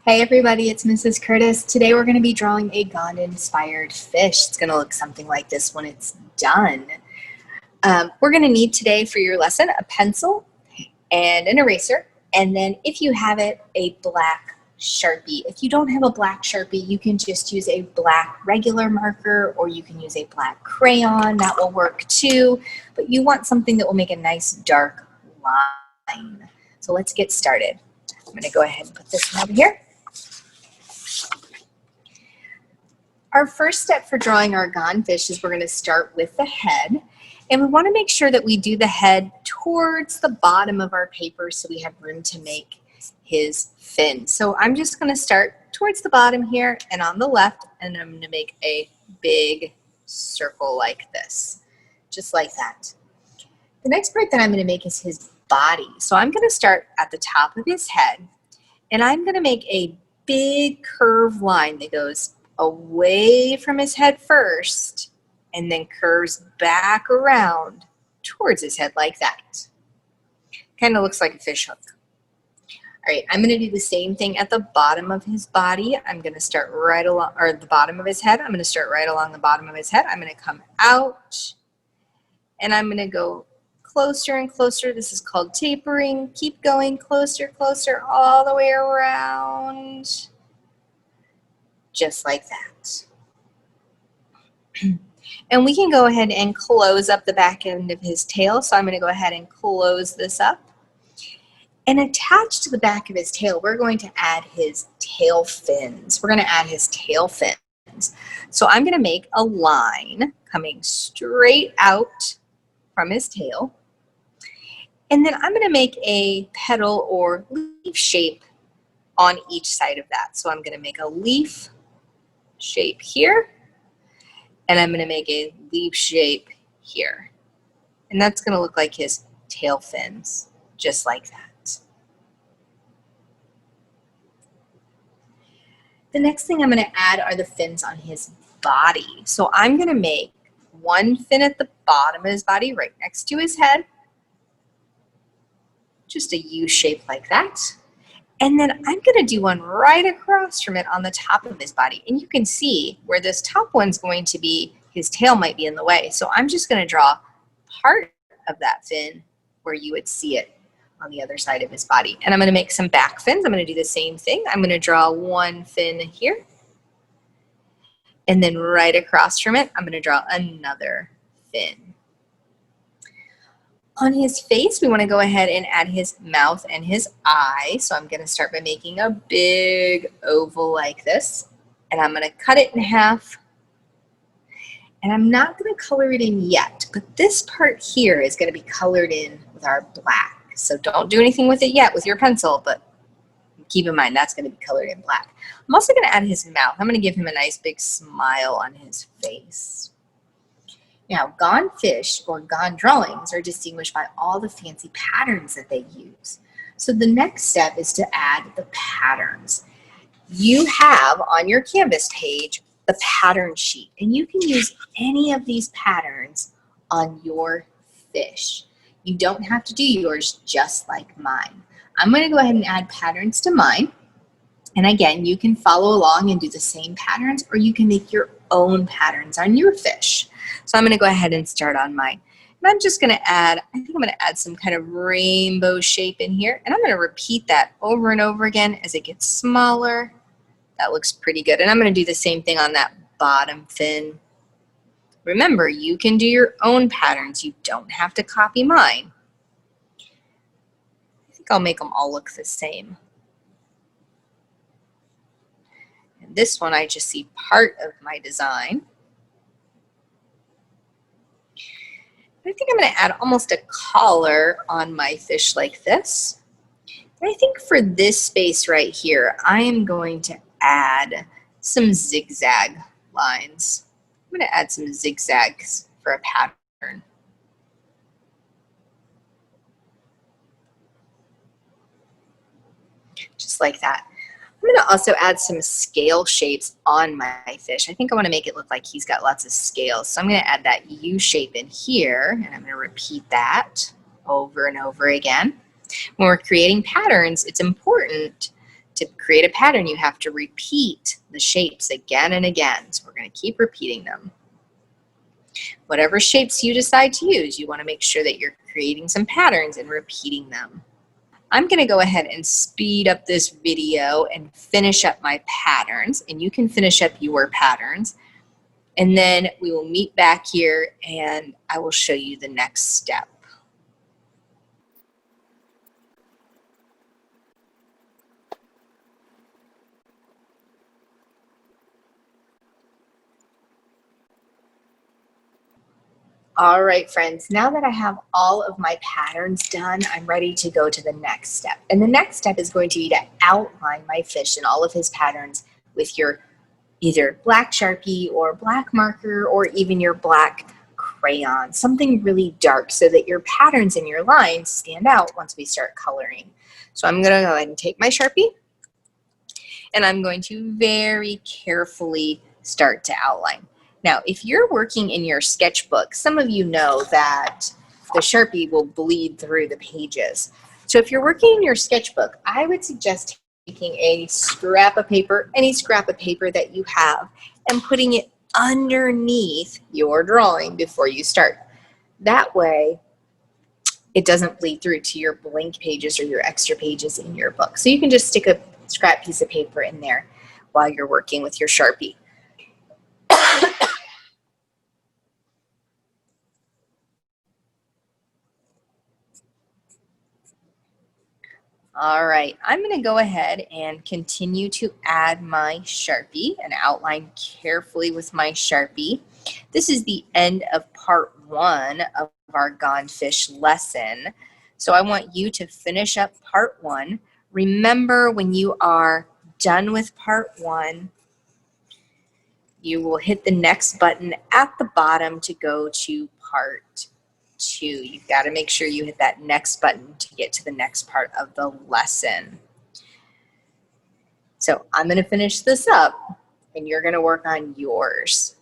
Hey everybody, it's Mrs. Curtis. Today we're going to be drawing a Gond-inspired fish. It's going to look something like this when it's done. We're going to need today for your lesson a pencil and an eraser, and then if you have it, a black Sharpie. If you don't have a black Sharpie, you can just use a black regular marker, or you can use a black crayon. That will work too, but you want something that will make a nice dark line. So let's get started. I'm going to go ahead and put this one over here. Our first step for drawing our Gond fish is we're going to start with the head, and we want to make sure that we do the head towards the bottom of our paper so we have room to make his fin. So I'm just going to start towards the bottom here and on the left, and I'm going to make a big circle like this, just like that. The next part that I'm going to make is his body. So I'm going to start at the top of his head, and I'm going to make a big curved line that goes away from his head first and then curves back around towards his head like that. Kind of looks like a fish hook. All right, I'm going to do the same thing at the bottom of his body. I'm going to start right along, or the bottom of his head. I'm going to start right along the bottom of his head. I'm going to come out and I'm going to go closer and closer. This is called tapering. Keep going closer, closer, all the way around. Just like that. And we can go ahead and close up the back end of his tail. So I'm going to go ahead and close this up. And attached to the back of his tail, we're going to add his tail fins. We're going to add his tail fins. So I'm going to make a line coming straight out from his tail. And then I'm going to make a petal or leaf shape on each side of that. So I'm going to make a leaf shape here, and I'm going to make a leaf shape here. And that's going to look like his tail fins, just like that. The next thing I'm going to add are the fins on his body. So I'm going to make one fin at the bottom of his body right next to his head, just a U shape like that. And then I'm going to do one right across from it on the top of his body. And you can see where this top one's going to be, his tail might be in the way. So I'm just going to draw part of that fin where you would see it on the other side of his body. And I'm going to make some back fins. I'm going to do the same thing. I'm going to draw one fin here. And then right across from it, I'm going to draw another fin. On his face, we want to go ahead and add his mouth and his eye. So I'm going to start by making a big oval like this. And I'm going to cut it in half. And I'm not going to color it in yet, but this part here is going to be colored in with our black. So don't do anything with it yet with your pencil, but keep in mind that's going to be colored in black. I'm also going to add his mouth. I'm going to give him a nice big smile on his face. Now, Gond fish or Gond drawings are distinguished by all the fancy patterns that they use. So the next step is to add the patterns. You have on your Canvas page the pattern sheet, and you can use any of these patterns on your fish. You don't have to do yours just like mine. I'm going to go ahead and add patterns to mine. And again, you can follow along and do the same patterns, or you can make your own patterns on your fish. So I'm going to go ahead and start on mine. And I'm just going to add, I think I'm going to add some kind of rainbow shape in here. And I'm going to repeat that over and over again as it gets smaller. That looks pretty good. And I'm going to do the same thing on that bottom fin. Remember, you can do your own patterns. You don't have to copy mine. I think I'll make them all look the same. And this one, I just see part of my design. I think I'm going to add almost a collar on my fish like this. And I think for this space right here, I am going to add some zigzag lines. I'm going to add some zigzags for a pattern. Just like that. I'm going to also add some scale shapes on my fish. I think I want to make it look like he's got lots of scales. So I'm going to add that U shape in here, and I'm going to repeat that over and over again. When we're creating patterns, it's important to create a pattern, you have to repeat the shapes again and again. So we're going to keep repeating them. Whatever shapes you decide to use, you want to make sure that you're creating some patterns and repeating them. I'm going to go ahead and speed up this video and finish up my patterns, and you can finish up your patterns. And then we will meet back here and I will show you the next step. All right, friends, now that I have all of my patterns done, I'm ready to go to the next step. And the next step is going to be to outline my fish and all of his patterns with your either black Sharpie or black marker or even your black crayon, something really dark so that your patterns and your lines stand out once we start coloring. So I'm going to go ahead and take my Sharpie and I'm going to very carefully start to outline. Now, if you're working in your sketchbook, some of you know that the Sharpie will bleed through the pages. So if you're working in your sketchbook, I would suggest taking a scrap of paper, any scrap of paper that you have, and putting it underneath your drawing before you start. That way, it doesn't bleed through to your blank pages or your extra pages in your book. So you can just stick a scrap piece of paper in there while you're working with your Sharpie. All right, I'm going to go ahead and continue to add my Sharpie and outline carefully with my Sharpie. This is the end of part 1 of our Gone Fish lesson. So I want you to finish up part 1. Remember, when you are done with part 1, you will hit the next button at the bottom to go to part 2. You've got to make sure you hit that next button to get to the next part of the lesson. So I'm going to finish this up and you're going to work on yours.